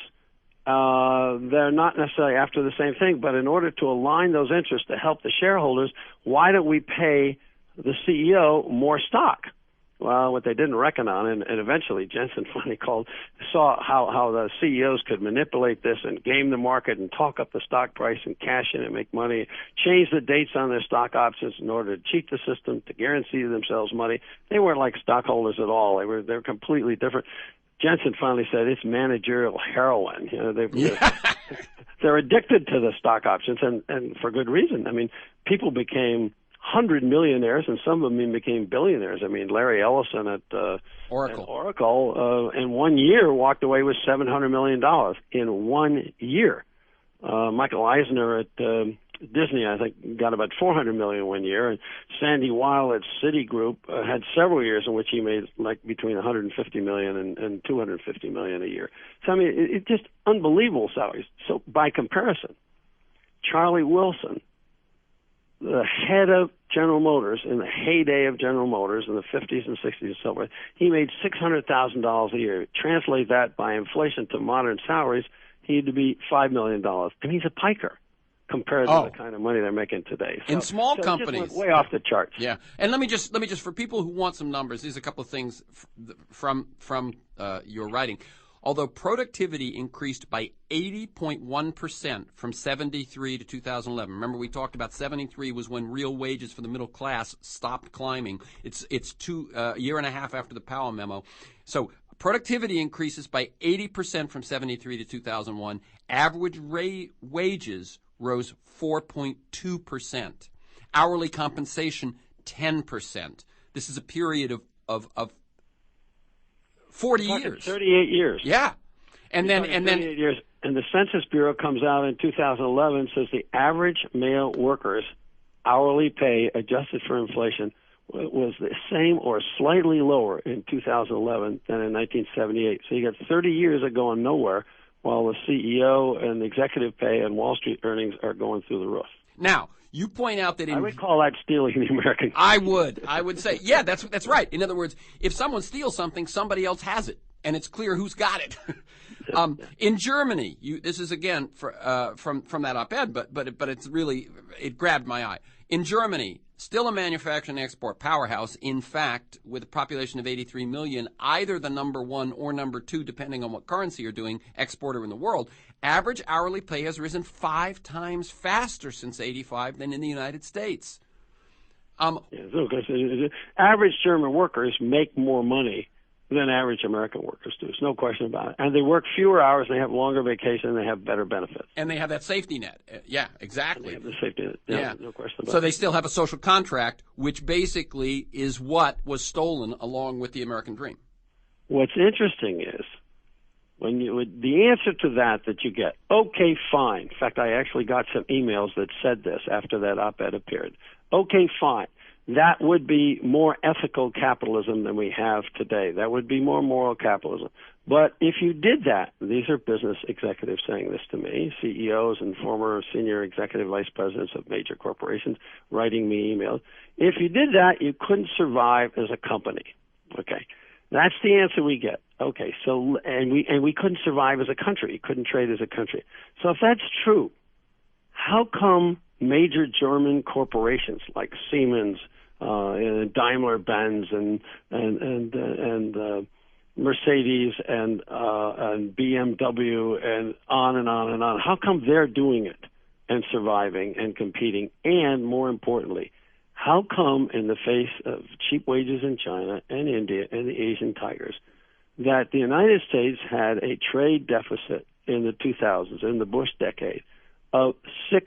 They're not necessarily after the same thing, but in order to align those interests to help the shareholders, why don't we pay the CEO more stock? Well, what they didn't reckon on, and eventually Jensen finally saw how the CEOs could manipulate this and game the market and talk up the stock price and cash in and make money, change the dates on their stock options in order to cheat the system, to guarantee themselves money. They weren't like stockholders at all. They're completely different. Jensen finally said it's managerial heroin. They're addicted to the stock options, and for good reason. I mean, people became 100 millionaires, and some of them became billionaires. I mean, Larry Ellison at Oracle in 1 year walked away with $700 million in 1 year. Michael Eisner at Disney, I think, got about $400 million one year, and Sandy Weil at Citigroup had several years in which he made like between $150 million and $250 million a year. So I mean, it's just unbelievable salaries. So by comparison, Charlie Wilson, the head of General Motors in the heyday of General Motors in the 50s and 60s and so forth, he made $600,000 a year. Translate that by inflation to modern salaries, he had to be $5 million, and he's a piker compared to the kind of money they're making today. So, in small companies, it just went way off the charts. Yeah, and let me just for people who want some numbers, here's a couple of things from your writing. Although productivity increased by 80.1% from 73 to 2011. Remember, we talked about 73 was when real wages for the middle class stopped climbing. It's a year and a half after the Powell memo. So productivity increases by 80% from 73 to 2001. Average wages rose 4.2%. Hourly compensation, 10%. This is a period of 40 years. 38 years. Yeah. And then 38 years. And the Census Bureau comes out in 2011, says the average male worker's hourly pay adjusted for inflation was the same or slightly lower in 2011 than in 1978. So you got 30 years of going nowhere, while the CEO and executive pay and Wall Street earnings are going through the roof. Now, you point out that I would call that stealing the American. I would say, yeah, that's right. In other words, if someone steals something, somebody else has it, and it's clear who's got it. In Germany, this is again from that op-ed, but it's really, it grabbed my eye. In Germany, still a manufacturing export powerhouse. In fact, with a population of 83 million, either the number one or number two, depending on what currency you're doing, exporter in the world. Average hourly pay has risen 5 times faster since '85 than in the United States. Average German workers make more money than average American workers do. There's no question about it. And they work fewer hours, and they have longer vacation, and they have better benefits. And they have that safety net. Yeah, exactly. And they have the safety net. Yeah, no question about it. So they still have a social contract, which basically is what was stolen along with the American dream. What's interesting is the answer to that you get, okay, fine. In fact, I actually got some emails that said this after that op-ed appeared. Okay, fine. That would be more ethical capitalism than we have today. That would be more moral capitalism. But if you did that, these are business executives saying this to me, CEOs and former senior executive vice presidents of major corporations writing me emails. If you did that, you couldn't survive as a company. Okay. That's the answer we get. Okay. So, and we couldn't survive as a country. You couldn't trade as a country. So if that's true, how come major German corporations like Siemens, Daimler-Benz and Mercedes and BMW and on and on and on, how come they're doing it and surviving and competing? And more importantly, how come in the face of cheap wages in China and India and the Asian tigers that the United States had a trade deficit in the 2000s, in the Bush decade, of $6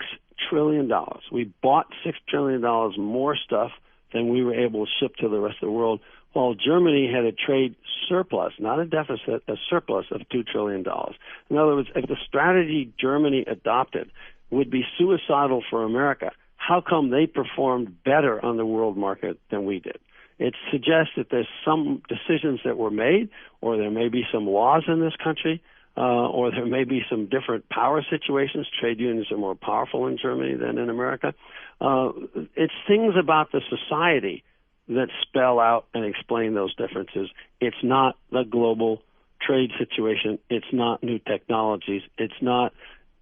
trillion? We bought $6 trillion more stuff than we were able to ship to the rest of the world, while Germany had a trade surplus, not a deficit, a surplus of $2 trillion. In other words, if the strategy Germany adopted would be suicidal for America, how come they performed better on the world market than we did? It suggests that there's some decisions that were made, or there may be some laws in this country, or there may be some different power situations. Trade unions are more powerful in Germany than in America. It's things about the society that spell out and explain those differences. It's not the global trade situation. It's not new technologies. It's not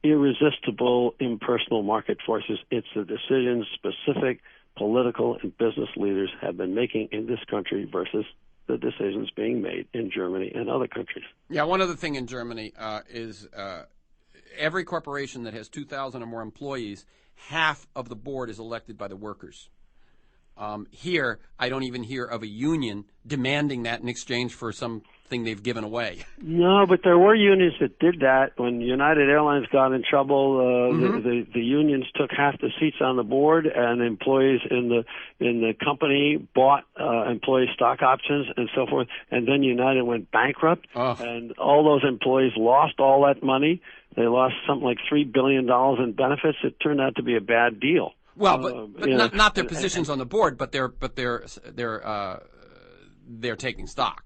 irresistible impersonal market forces. It's the decisions specific political and business leaders have been making in this country versus the decisions being made in Germany and other countries. Yeah, one other thing in Germany is every corporation that has 2,000 or more employees, half of the board is elected by the workers. Here, I don't even hear of a union demanding that in exchange for some thing they've given away. No, but there were unions that did that. When United Airlines got in trouble, the unions took half the seats on the board, and employees in the company bought employee stock options and so forth. And then United went bankrupt, and all those employees lost all that money. They lost something like $3 billion in benefits. It turned out to be a bad deal. Well, but not their positions on the board, but they're taking stock.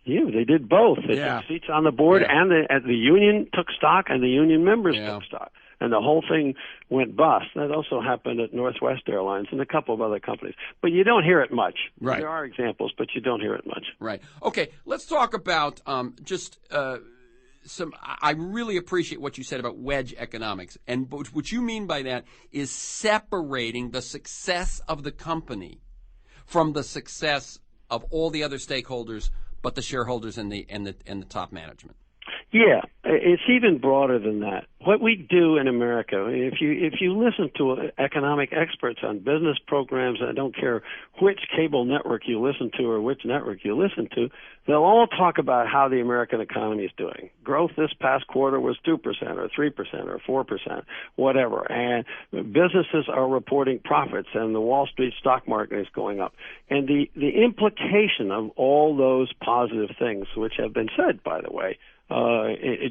Yeah, they did both. They took seats on the board, and the union took stock, and the union members took stock. And the whole thing went bust. That also happened at Northwest Airlines and a couple of other companies. But you don't hear it much. Right. There are examples, but you don't hear it much. Right. Okay, let's talk about I really appreciate what you said about wedge economics. And what you mean by that is separating the success of the company from the success of all the other stakeholders, but the shareholders and the top management. Yeah, it's even broader than that. What we do in America, if you listen to economic experts on business programs, I don't care which cable network you listen to or which network you listen to, they'll all talk about how the American economy is doing. Growth this past quarter was 2% or 3% or 4%, whatever. And businesses are reporting profits, and the Wall Street stock market is going up. And the implication of all those positive things, which have been said, by the way,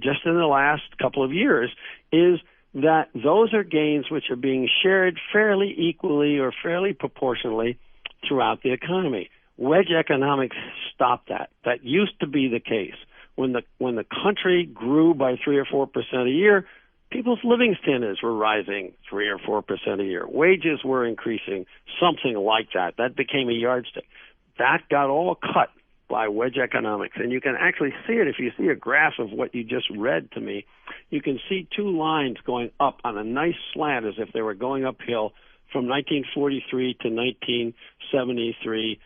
just in the last couple of years, is that those are gains which are being shared fairly equally or fairly proportionally throughout the economy. Wedge economics stopped that. That used to be the case. When the country grew by 3 or 4% a year, people's living standards were rising 3 or 4% a year. Wages were increasing, something like that. That became a yardstick. That got all cut by wedge economics. And you can actually see it if you see a graph of what you just read to me. You can see two lines going up on a nice slant as if they were going uphill from 1943 to 1973.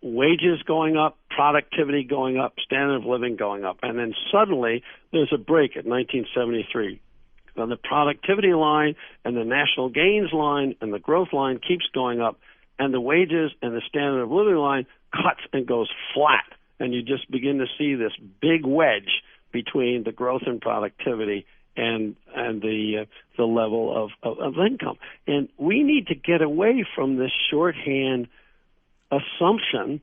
Wages going up, productivity going up, standard of living going up. And then suddenly there's a break at 1973. On the productivity line and the national gains line and the growth line keeps going up, and the wages and the standard of living line cuts and goes flat, and you just begin to see this big wedge between the growth and productivity and the level of income. And we need to get away from this shorthand assumption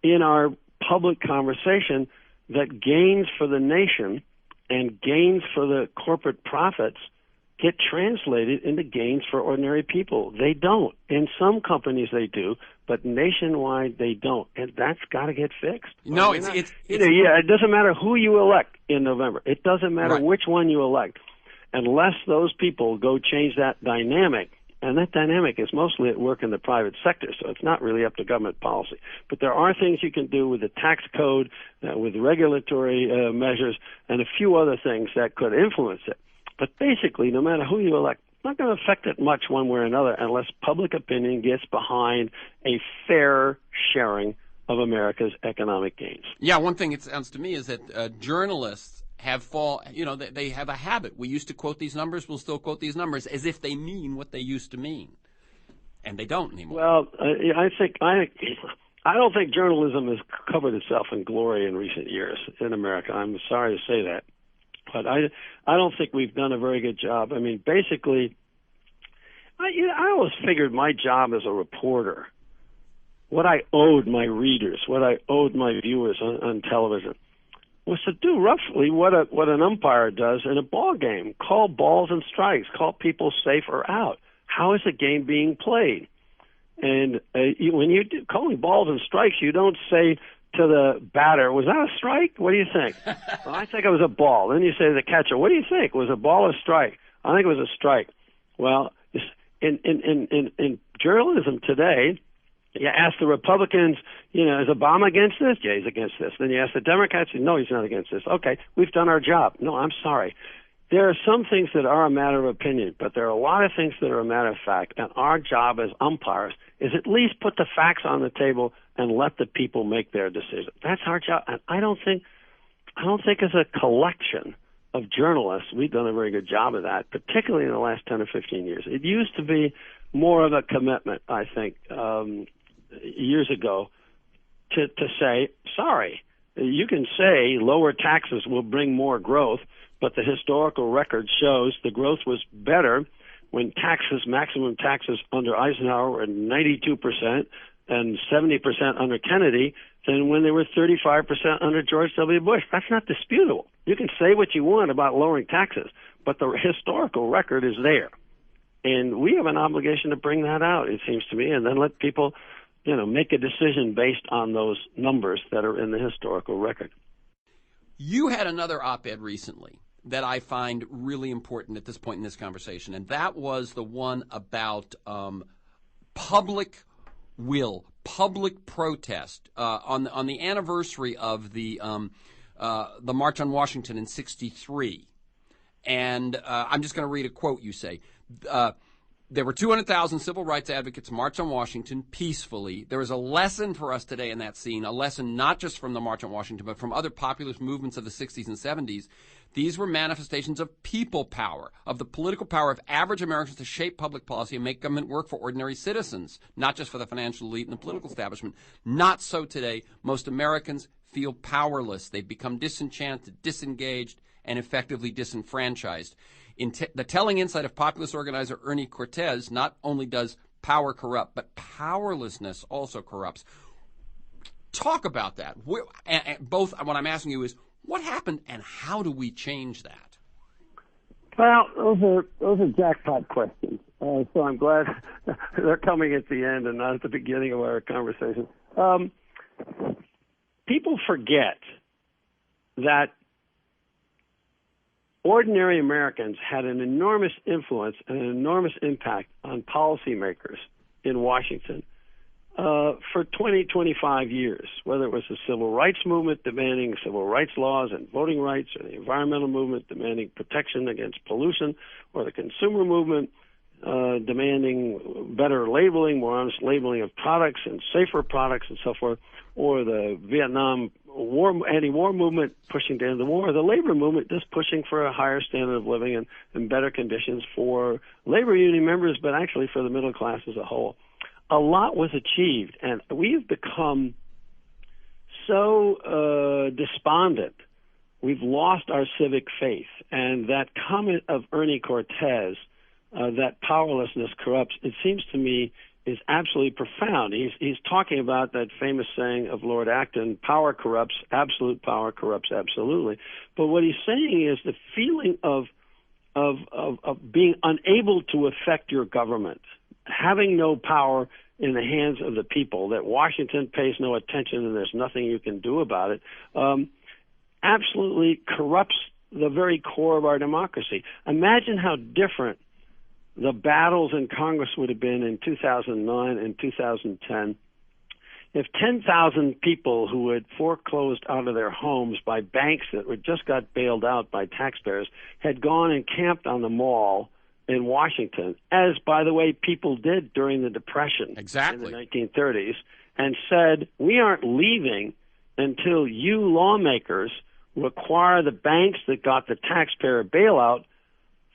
in our public conversation that gains for the nation and gains for the corporate profits get translated into gains for ordinary people. They don't. In some companies they do, but nationwide they don't, and that's got to get fixed. No, it doesn't matter who you elect in November. It doesn't matter which one you elect, unless those people go change that dynamic. And that dynamic is mostly at work in the private sector, so it's not really up to government policy. But there are things you can do with the tax code, with regulatory measures, and a few other things that could influence it. But basically, no matter who you elect, it's not going to affect it much one way or another unless public opinion gets behind a fair sharing of America's economic gains. Yeah, one thing it sounds to me is that journalists they have a habit. We used to quote these numbers, we'll still quote these numbers as if they mean what they used to mean. And they don't anymore. Well, I don't think journalism has covered itself in glory in recent years in America. I'm sorry to say that. But I don't think we've done a very good job. I mean, basically, I always figured my job as a reporter, what I owed my readers, what I owed my viewers on television, was to do roughly what an umpire does in a ball game: call balls and strikes, call people safe or out. How is the game being played? And when you do calling balls and strikes, you don't say to the batter, was that a strike? What do you think? Well, I think it was a ball. Then you say to the catcher, what do you think? Was it a ball or a strike? I think it was a strike. Well, in journalism today, you ask the Republicans, is Obama against this? Yeah, he's against this. Then you ask the Democrats, no, he's not against this. Okay, we've done our job. No, I'm sorry. There are some things that are a matter of opinion, but there are a lot of things that are a matter of fact, and our job as umpires is at least put the facts on the table and let the people make their decision. That's our job, and I don't think as a collection of journalists we've done a very good job of that, particularly in the last 10 or 15 years. It used to be more of a commitment, I think, years ago, to say, sorry, You can say lower taxes will bring more growth, but the historical record shows the growth was better when maximum taxes under Eisenhower were 92% and 70% under Kennedy than when they were 35% under George W. Bush. That's not disputable. You can say what you want about lowering taxes, but the historical record is there. And we have an obligation to bring that out, it seems to me, and then let people, make a decision based on those numbers that are in the historical record. You had another op-ed recently that I find really important at this point in this conversation, and that was the one about public will, public protest on the anniversary of the March on Washington in '63. And I'm just going to read a quote you say. There were 200,000 civil rights advocates march on Washington peacefully. There is a lesson for us today in that scene, a lesson not just from the March on Washington, but from other populist movements of the 60s and 70s. These were manifestations of people power, of the political power of average Americans to shape public policy and make government work for ordinary citizens, not just for the financial elite and the political establishment. Not so today. Most Americans feel powerless. They've become disenchanted, disengaged, and effectively disenfranchised. The telling insight of populist organizer Ernie Cortez, not only does power corrupt, but powerlessness also corrupts. Talk about that. Both what I'm asking you is, what happened and how do we change that? Well, those are jackpot questions. So I'm glad they're coming at the end and not at the beginning of our conversation. People forget that ordinary Americans had an enormous influence and an enormous impact on policymakers in Washington for 20, 25 years, whether it was the civil rights movement demanding civil rights laws and voting rights, or the environmental movement demanding protection against pollution, or the consumer movement demanding better labeling, more honest labeling of products and safer products and so forth, or the Vietnam War, anti-war movement pushing to end the war, the labor movement just pushing for a higher standard of living and better conditions for labor union members, but actually for the middle class as a whole. A lot was achieved, and we've become so despondent. We've lost our civic faith, and that comment of Ernie Cortez, that powerlessness corrupts, it seems to me is absolutely profound. He's talking about that famous saying of Lord Acton, power corrupts, absolute power corrupts absolutely. But what he's saying is the feeling of being unable to affect your government, having no power in the hands of the people, that Washington pays no attention and there's nothing you can do about it, absolutely corrupts the very core of our democracy. Imagine how different the battles in Congress would have been in 2009 and 2010 if 10,000 people who had foreclosed out of their homes by banks that were just got bailed out by taxpayers had gone and camped on the mall in Washington, as, by the way, people did during the Depression in the 1930s, and said, we aren't leaving until you lawmakers require the banks that got the taxpayer bailout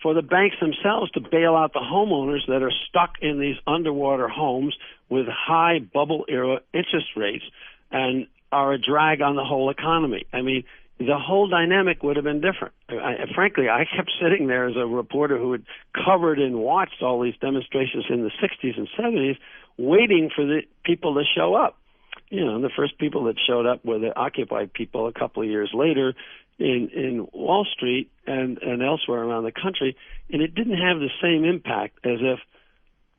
for the banks themselves to bail out the homeowners that are stuck in these underwater homes with high bubble-era interest rates and are a drag on the whole economy. I mean, the whole dynamic would have been different. Frankly, I kept sitting there as a reporter who had covered and watched all these demonstrations in the 60s and 70s, waiting for the people to show up. You know, the first people that showed up were the Occupy people a couple of years later in Wall Street and elsewhere around the country, and it didn't have the same impact as if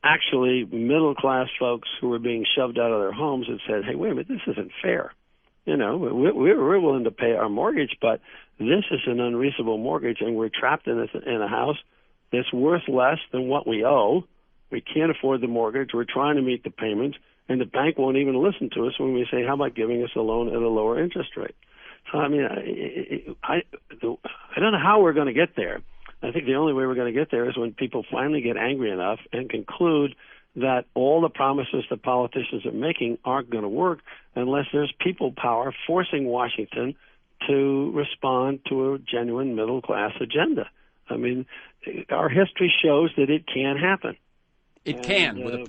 actually middle-class folks who were being shoved out of their homes had said, hey, wait a minute, this isn't fair. You know, we're willing to pay our mortgage, but this is an unreasonable mortgage, and we're trapped in a house that's worth less than what we owe. We can't afford the mortgage. We're trying to meet the payments, and the bank won't even listen to us when we say, how about giving us a loan at a lower interest rate? So, I mean, I don't know how we're going to get there. I think the only way we're going to get there is when people finally get angry enough and conclude that all the promises the politicians are making aren't going to work unless there's people power forcing Washington to respond to a genuine middle-class agenda. I mean, our history shows that it can happen. It can,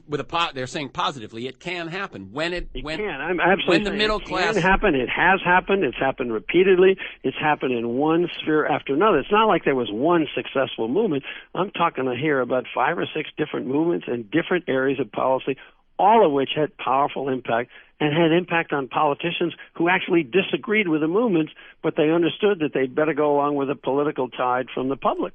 they're saying positively, it can happen when I'm absolutely when the middle class can happen. It has happened. It's happened repeatedly. It's happened in one sphere after another. It's not like there was one successful movement. I'm talking here about 5 or 6 different movements in different areas of policy, all of which had powerful impact and had impact on politicians who actually disagreed with the movements, but they understood that they'd better go along with the political tide from the public.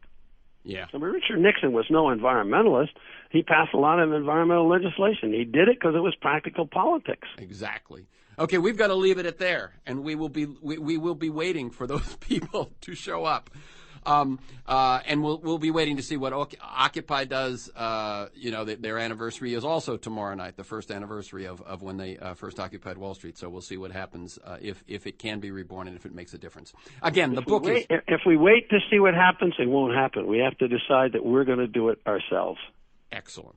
Yeah. I mean, Richard Nixon was no environmentalist. He passed a lot of environmental legislation. He did it because it was practical politics. Exactly. Okay, we've got to leave it at there, and we will be waiting for those people to show up, and we'll be waiting to see what Occupy does. Their anniversary is also tomorrow night, the first anniversary of when they first occupied Wall Street. So we'll see what happens if it can be reborn and if it makes a difference. Again, if we wait to see what happens, it won't happen. We have to decide that we're going to do it ourselves. Excellent.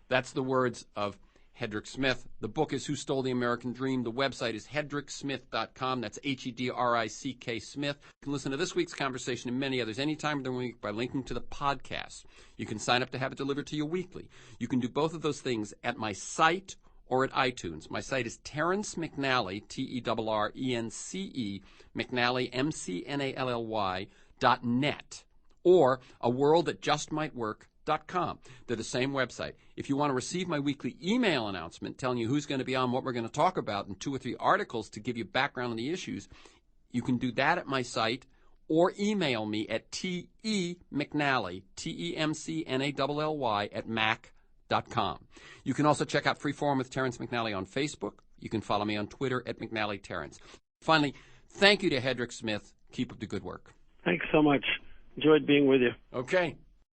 That's the words of HEDRICK SMITH. The book is Who Stole the American Dream. The website is hedricksmith.com. That's HEDRICK Smith. You can listen to this week's conversation and many others anytime of the week by linking to the podcast. You can sign up to have it delivered to you weekly. You can do both of those things at my site or at iTunes. My site is Terrence McNally, TERRENCE, McNally, MCNALLY.net, or A World That Just Might Work. They're the same website. If you want to receive my weekly email announcement telling you who's going to be on, what we're going to talk about, and 2 or 3 articles to give you background on the issues, you can do that at my site or email me at TEMcNally, TEMCNALLY at mac.com. You can also check out Freeform with Terrence McNally on Facebook. You can follow me on Twitter at McNallyTerrence. Finally, thank you to HEDRICK SMITH. Keep up the good work. Thanks so much. Enjoyed being with you. Okay.